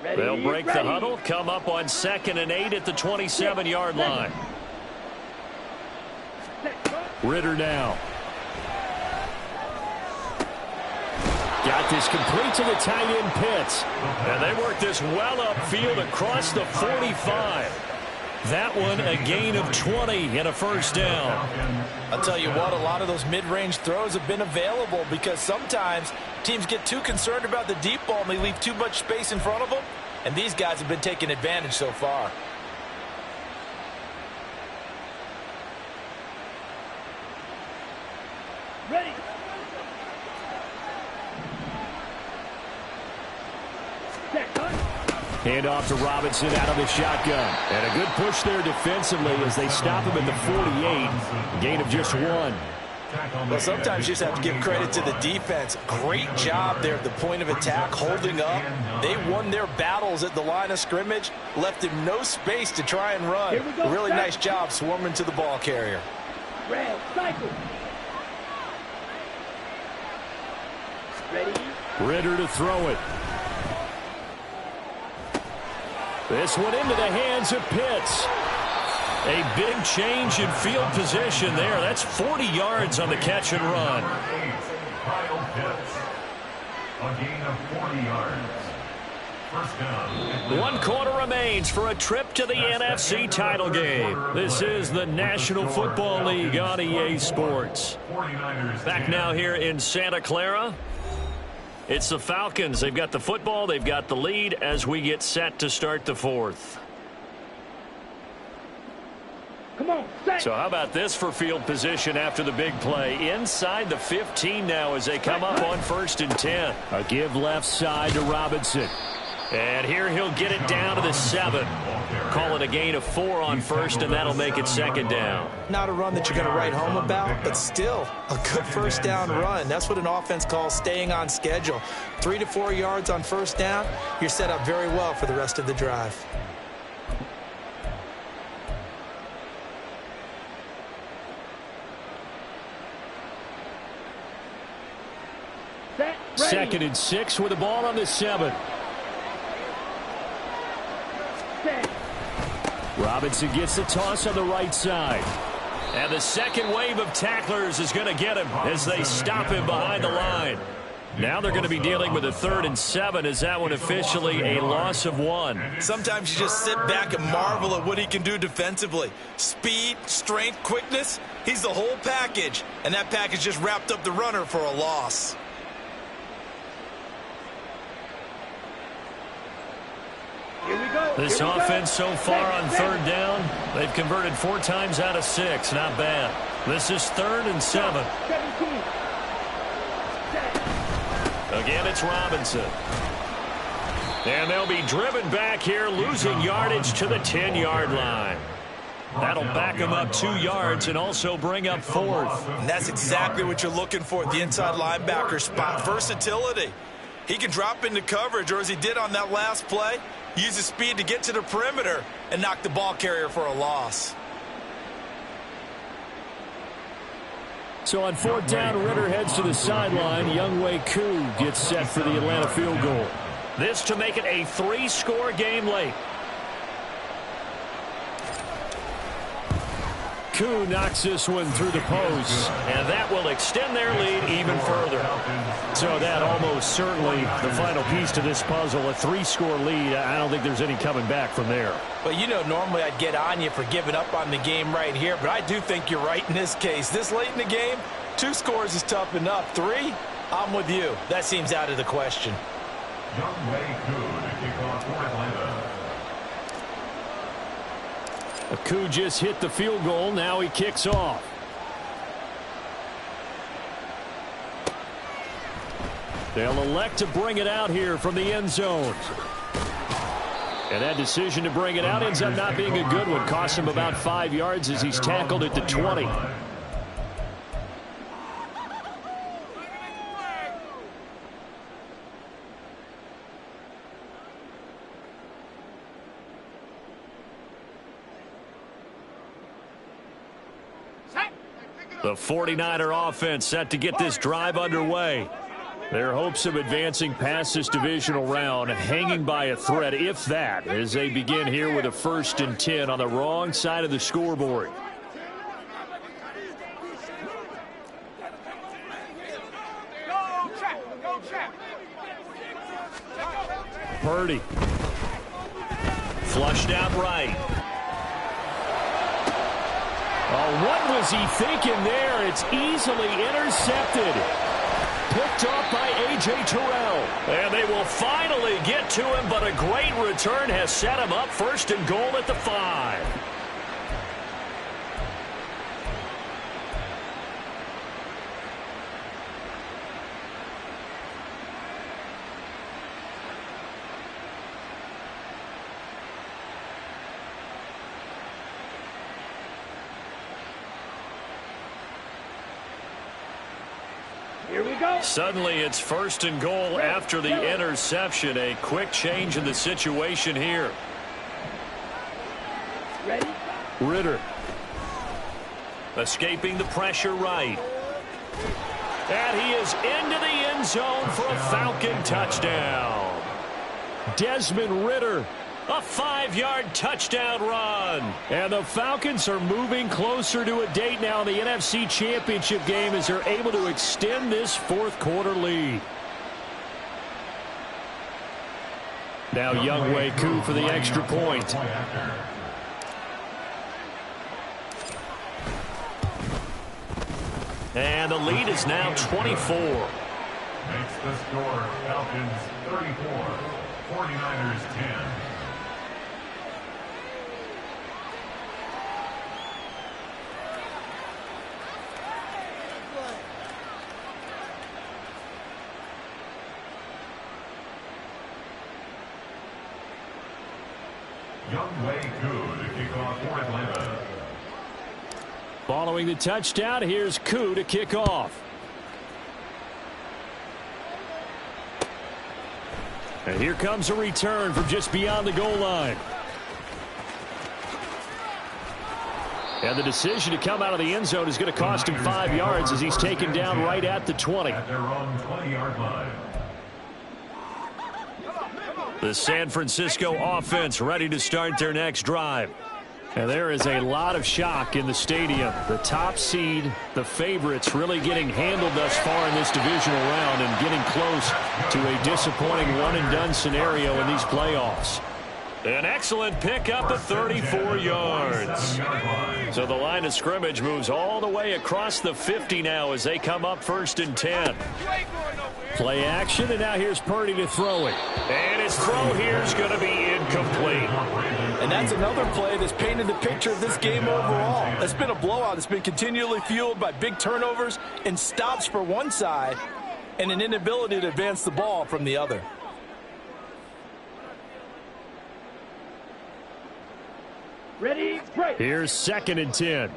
Ready. They'll break Ready. the huddle, come up on 2nd and 8 at the 27-yard line. Ritter now. Got this complete to the tight end Pitts. And they work this well upfield across the 45. That one a gain of 20 and a first down. I'll tell you what, a lot of those mid-range throws have been available, because sometimes teams get too concerned about the deep ball and they leave too much space in front of them, and these guys have been taking advantage so far. Ready. Hand off to Robinson out of the shotgun. And a good push there defensively as they stop him at the 48. Gain of just 1. Well, sometimes you just have to give credit to the defense. Great job there at the point of attack, holding up. They won their battles at the line of scrimmage, left him no space to try and run. A really nice job swarming to the ball carrier. Red, cycle. Ready. Ritter to throw it. This one into the hands of Pitts. A big change in field position there. That's 40 yards on the catch and run. Kyle Pitts. A gain of 40 yards. First down. 1 quarter remains for a trip to the NFC title game. This is the National Football League on EA Sports. Back now here in Santa Clara. It's the Falcons. They've got the football. They've got the lead as we get set to start the 4th. Come on, set. So how about this for field position after the big play? Inside the 15 now as they come up on 1st and 10. A give left side to Robinson. And here he'll get it down to the 7. Call it a gain of 4 on 1st, and that'll make it 2nd down. Not a run that you're going to write home about, but still a good first down run. That's what an offense calls staying on schedule. 3 to 4 yards on first down, you're set up very well for the rest of the drive. Set. Ready. 2nd and 6 with the ball on the 7. Set. Robinson gets the toss on the right side. And the second wave of tacklers is going to get him as they stop him behind the line. Now they're going to be dealing with a 3rd and 7 as that one officially a loss of 1. Sometimes you just sit back and marvel at what he can do defensively. Speed, strength, quickness, he's the whole package. And that package just wrapped up the runner for a loss. Here we go. This Here we offense go. so far Set. on Set. 3rd down, they've converted 4 times out of 6. Not bad. This is 3rd and 7. 17. Again, it's Robinson. And they'll be driven back here, losing yardage to the 10-yard line. That'll back them up 2 yards and also bring up 4th. And that's exactly what you're looking for at the inside linebacker spot. Versatility. He can drop into coverage, or as he did on that last play, use his speed to get to the perimeter and knock the ball carrier for a loss. So on 4th down, Ritter heads to the sideline. Younghoe Koo gets set for the Atlanta field goal. This to make it a 3-score game late. Koo knocks this one through the post. And that will extend their lead even further. So that almost certainly the final piece to this puzzle. A 3-score lead. I don't think there's any coming back from there. Well, you know, normally I'd get on you for giving up on the game right here, but I do think you're right in this case. This late in the game, 2 scores is tough enough. 3, I'm with you. That seems out of the question. Younghoe Koo to kick off for Atlanta. Koo just hit the field goal. Now he kicks off. They'll elect to bring it out here from the end zone. And that decision to bring it out ends up not being a good one. Costs him about 5 yards as he's tackled at the 20. The 49er offense set to get this drive underway. Their hopes of advancing past this divisional round hanging by a thread, if that, as they begin here with a 1st and 10 on the wrong side of the scoreboard. Purdy. Flushed out right. Oh, what was he thinking there? It's easily intercepted. Picked off by A.J. Terrell. And they will finally get to him, but a great return has set him up 1st and goal at the 5. Here we go. Suddenly it's 1st and goal after the interception. A quick change in the situation here. Ready? Ritter. Escaping the pressure right. And he is into the end zone for a Falcon touchdown. Desmond Ritter. A 5-yard touchdown run. And the Falcons are moving closer to a date now in the NFC Championship game as they're able to extend this 4th quarter lead. Now Younghoe Koo for the extra point. And the lead is now 24. Makes the score Falcons 34, 49ers 10. Younghoe Koo to kick off for Atlanta. Following the touchdown, here's Koo to kick off. And here comes a return from just beyond the goal line. And the decision to come out of the end zone is going to cost him 5 yards as he's taken down right at the 20. At their own 20-yard line. The San Francisco offense ready to start their next drive. And there is a lot of shock in the stadium. The top seed, the favorites, really getting handled thus far in this divisional round and getting close to a disappointing one-and-done scenario in these playoffs. An excellent pickup of 34 yards. So the line of scrimmage moves all the way across the 50 now as they come up 1st and 10. Play action, and now here's Purdy to throw it. And his throw here is going to be incomplete. And that's another play that's painted the picture of this game overall. It's been a blowout. It's been continually fueled by big turnovers and stops for one side and an inability to advance the ball from the other. Ready, break. Here's 2nd and 10.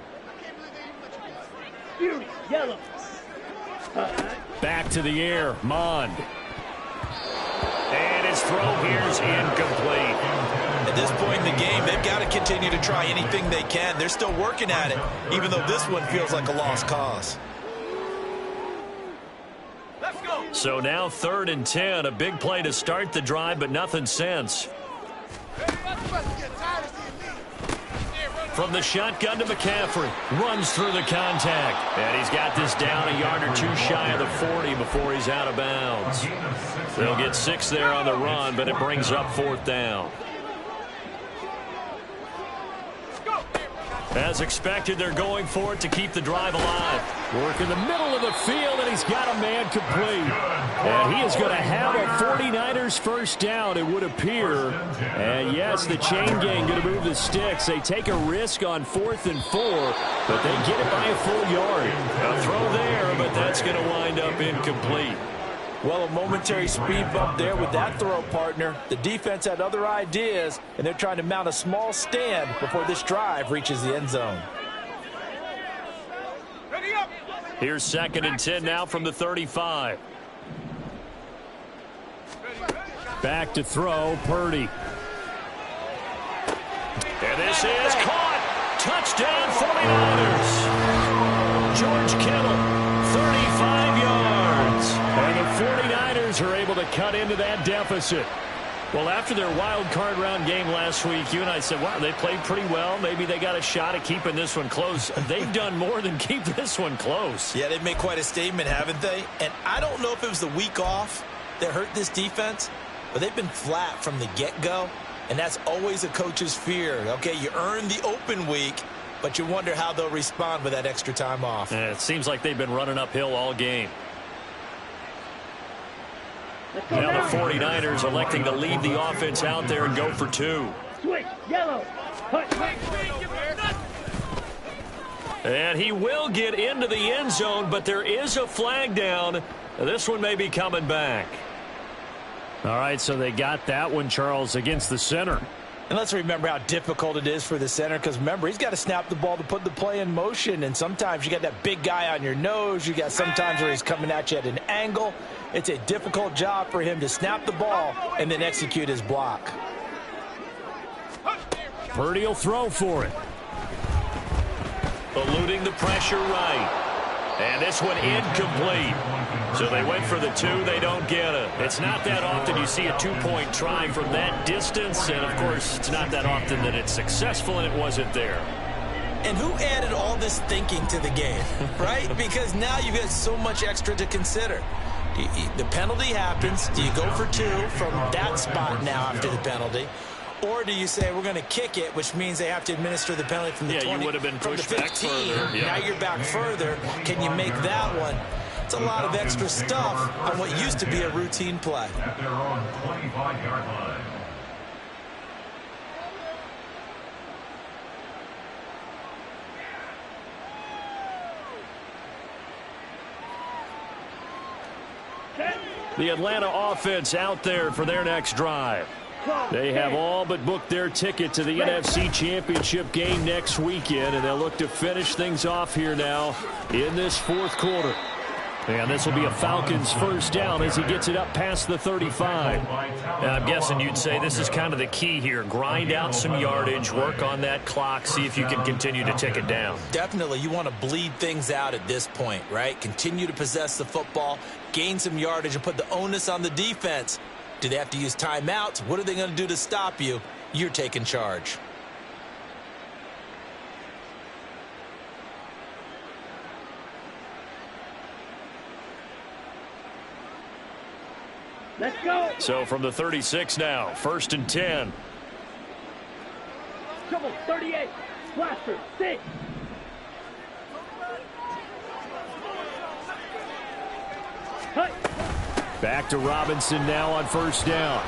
Fury, yellow. Back to the air, Mond. And his throw here's incomplete. At this point in the game, they've got to continue to try anything they can. They're still working at it, even though this one feels like a lost cause. Let's go. So now 3rd and 10, a big play to start the drive, but nothing since. From the shotgun to McCaffrey, runs through the contact. And he's got this down a yard or two shy of the 40 before he's out of bounds. They'll get 6 there on the run, but it brings up 4th down. As expected, they're going for it to keep the drive alive. Work in the middle of the field, and he's got a man complete. And he is going to have a 49ers first down, it would appear. And yes, the chain gang going to move the sticks. They take a risk on 4th and 4, but they get it by a full yard. A throw there, but that's going to wind up incomplete. Well, a momentary speed bump there with that throw, partner. The defense had other ideas, and they're trying to mount a small stand before this drive reaches the end zone. Here's 2nd and 10 now from the 35. Back to throw, Purdy. And this is caught. Touchdown 49ers. George Kittle, 35 yards. And the 49ers are able to cut into that deficit. Well, after their wild card round game last week, you and I said, wow, they played pretty well. Maybe they got a shot at keeping this one close. They've done more than keep this one close. Yeah, they've made quite a statement, haven't they? And I don't know if it was the week off that hurt this defense, but they've been flat from the get-go, and that's always a coach's fear. Okay, you earn the open week, but you wonder how they'll respond with that extra time off. And it seems like they've been running uphill all game. Now the 49ers electing to leave the offense out there and go for 2. Switch, yellow. And he will get into the end zone, but there is a flag down. This one may be coming back. All right, so they got that one, Charles, against the center. And let's remember how difficult it is for the center, because remember, he's got to snap the ball to put the play in motion, and sometimes you got that big guy on your nose. You got sometimes where he's coming at you at an angle. It's a difficult job for him to snap the ball and then execute his block. Purdy will throw for it. Eluding the pressure right. And this one incomplete. So they went for the 2. They don't get it. It's not that often you see a two-point try from that distance. And, of course, it's not that often that it's successful, and it wasn't there. And who added all this thinking to the game, right? Because now you've got so much extra to consider. The penalty happens. Do you go for 2 from that spot now after the penalty? Or do you say we're going to kick it, which means they have to administer the penalty from the 20, you would have been pushed from the 15. back further. Yeah. Now you're back further. Can you make that one? It's a lot of extra stuff on what used to be a routine play. At their own 25-yard line. The Atlanta offense out there for their next drive. They have all but booked their ticket to the NFC Championship game next weekend, and they'll look to finish things off here now in this 4th quarter. And this will be a Falcons first down as he gets it up past the 35. And I'm guessing you'd say this is kind of the key here. Grind out some yardage, work on that clock, see if you can continue to tick it down. Definitely, you want to bleed things out at this point, right? Continue to possess the football, gain some yardage, and put the onus on the defense. Do they have to use timeouts? What are they going to do to stop you? You're taking charge. Let's go. So from the 36 now, 1st and 10. Trouble 38. Blaster 6. Back to Robinson now on 1st down.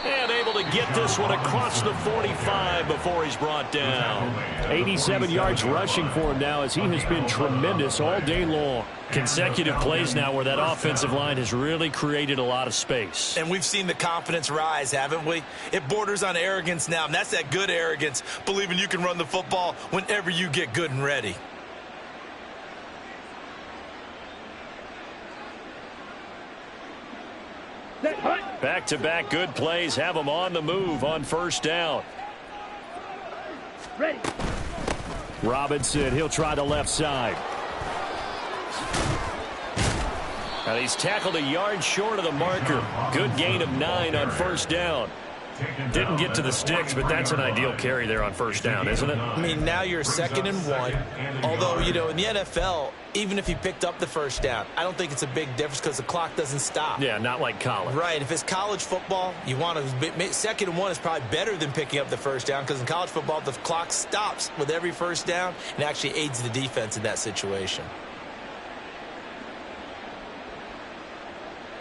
And able to get this one across the 45 before he's brought down. 87 yards rushing for him now as he has been tremendous all day long. Consecutive plays now where that offensive line has really created a lot of space. And we've seen the confidence rise, haven't we? It borders on arrogance now, and that's that good arrogance, believing you can run the football whenever you get good and ready. Back-to-back good plays have them on the move on first down. Ready. Robinson, he'll try the left side. And he's tackled a yard short of the marker. Good gain of 9 on first down. Didn't get to the sticks, but that's an ideal carry there on first down, isn't it? I mean, now you're 2nd and 1. Although, you know, in the NFL, even if he picked up the first down, I don't think it's a big difference because the clock doesn't stop. Yeah, not like college. Right. If it's college football, you want to 2nd and 1 is probably better than picking up the first down because in college football, the clock stops with every first down and actually aids the defense in that situation.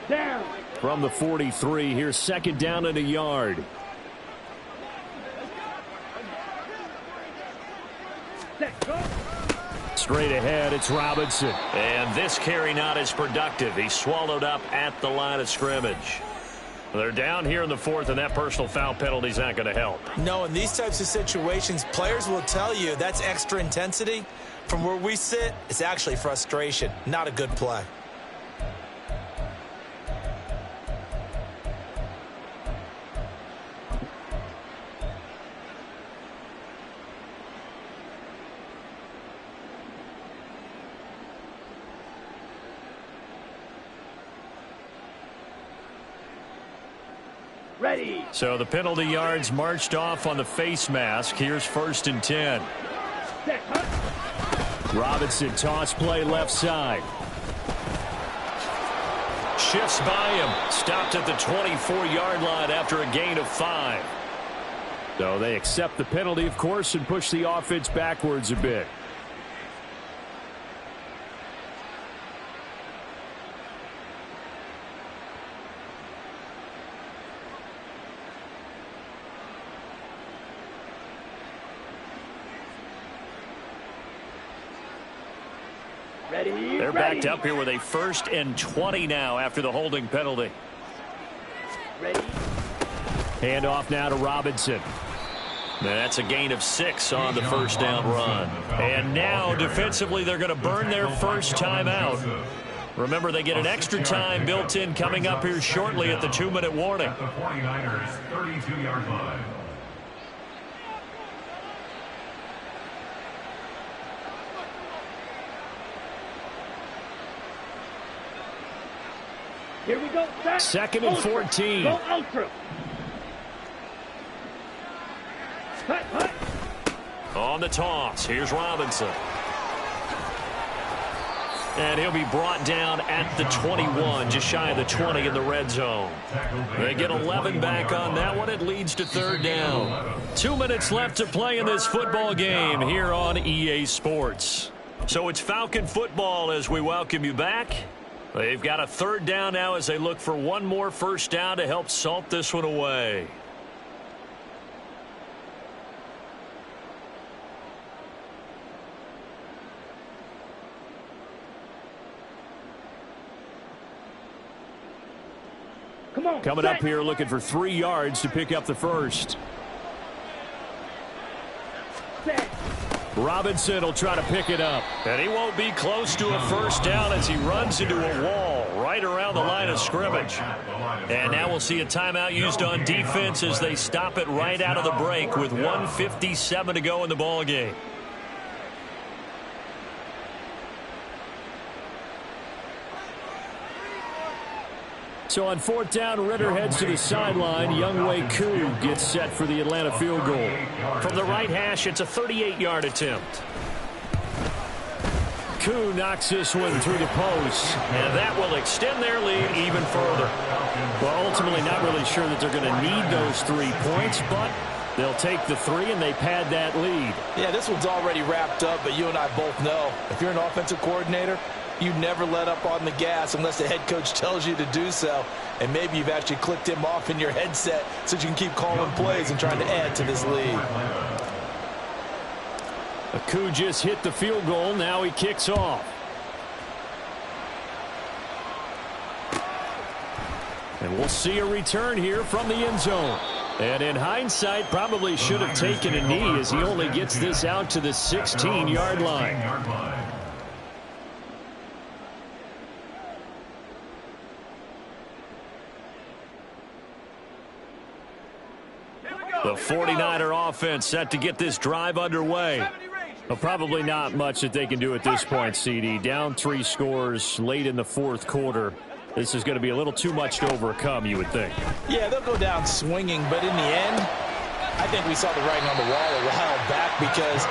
Down. From the 43, here's 2nd down and a yard. Set. Go. Straight ahead, it's Robinson. And this carry not as productive. He swallowed up at the line of scrimmage. They're down here in the 4th, and that personal foul penalty is not going to help. No, in these types of situations, players will tell you that's extra intensity. From where we sit, it's actually frustration, not a good play. Ready. So the penalty yards marched off on the face mask. Here's 1st and 10. Set. Hunt. Robinson, toss play left side. Shifts by him. Stopped at the 24-yard line after a gain of 5. So they accept the penalty, of course, and push the offense backwards a bit. Ready. They're ready. backed up here with a 1st and 20 now after the holding penalty. Ready. Hand off now to Robinson. That's a gain of 6 on the first down run. And now defensively they're going to burn their first time out. Remember, they get an extra time built in coming up here shortly at the 2-minute warning. At the 49ers 32-yard line. Here we go. Set. 2nd and 14. Go ultra. Hut, hut. On the toss, here's Robinson. And he'll be brought down at the 21, just shy of the 20 in the red zone. They get 11 back on that one. It leads to 3rd down. 2 minutes left to play in this football game here on EA Sports. So it's Falcon football as we welcome you back. They've got a 3rd down now as they look for one more first down to help salt this one away. Come on. Coming set. up here looking for 3 yards to pick up the first. Set. Robinson will try to pick it up. And he won't be close to a first down as he runs into a wall right around the line of scrimmage. And now we'll see a timeout used on defense as they stop it right out of the break with 1:57 to go in the ball game. So on 4th down, Ritter heads to the sideline. Younghoe Koo gets set for the Atlanta field goal. From the right hash, it's a 38-yard attempt. Koo knocks this one through the post. And that will extend their lead even further. Well, ultimately not really sure that they're going to need those 3 points, but they'll take the 3 and they pad that lead. Yeah, this one's already wrapped up, but you and I both know if you're an offensive coordinator, You never let up on the gas unless the head coach tells you to do so. And maybe you've actually clicked him off in your headset so you can keep calling plays and trying to add to this lead. Aku just hit the field goal. Now he kicks off. And we'll see a return here from the end zone. And in hindsight, probably should have taken a knee as he only gets this out to the 16-yard line. The 49er offense set to get this drive underway. Well, probably not much that they can do at this point, CD. Down 3 scores late in the fourth quarter. This is going to be a little too much to overcome, you would think. Yeah, they'll go down swinging, but in the end, I think we saw the writing on the wall a while back because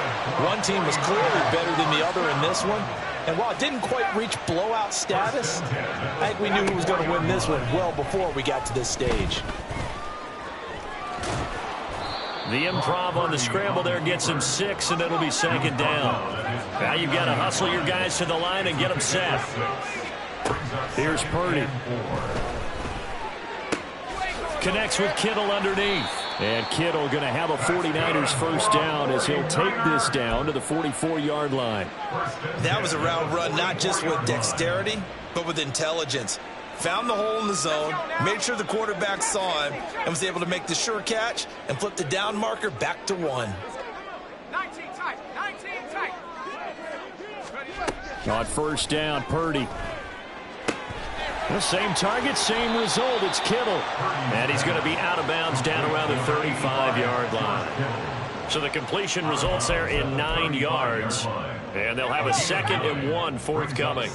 one team was clearly better than the other in this one. And while it didn't quite reach blowout status, I think we knew who was going to win this one well before we got to this stage. The improv on the scramble there gets him 6, and it'll be second down. Now you've got to hustle your guys to the line and get them set. Here's Purdy. Connects with Kittle underneath. And Kittle going to have a 49ers first down as he'll take this down to the 44-yard line. That was a route run not just with dexterity, but with intelligence. Found the hole in the zone, made sure the quarterback saw him, and was able to make the sure catch and flip the down marker back to 1. 19 tight, 19 tight. On first down, Purdy. The same target, same result. It's Kittle. And he's going to be out of bounds down around the 35-yard line. So the completion results there in 9 yards. And they'll have a 2nd and 1 forthcoming.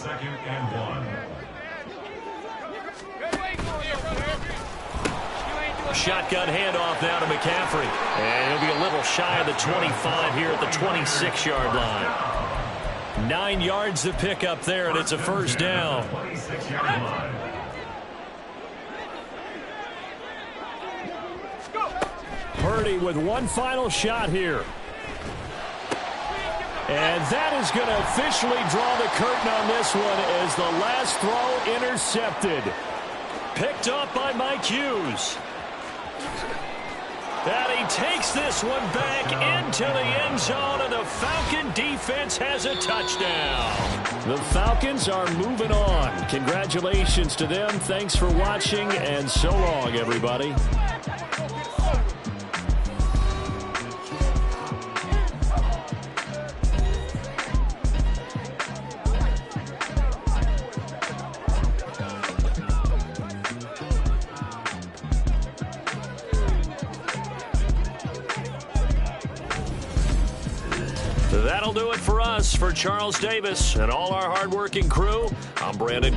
Shotgun handoff now to McCaffrey. And he'll be a little shy of the 25 here at the 26-yard line. 9 yards to pick up there, and it's a first down. Purdy with one final shot here. And that is going to officially draw the curtain on this one as the last throw intercepted. Picked up by Mike Hughes. And he takes this one back into the end zone, and the Falcon defense has a touchdown. The Falcons are moving on. Congratulations to them. Thanks for watching, and so long, everybody. That'll do it for us. For Charles Davis and all our hardworking crew, I'm Brandon.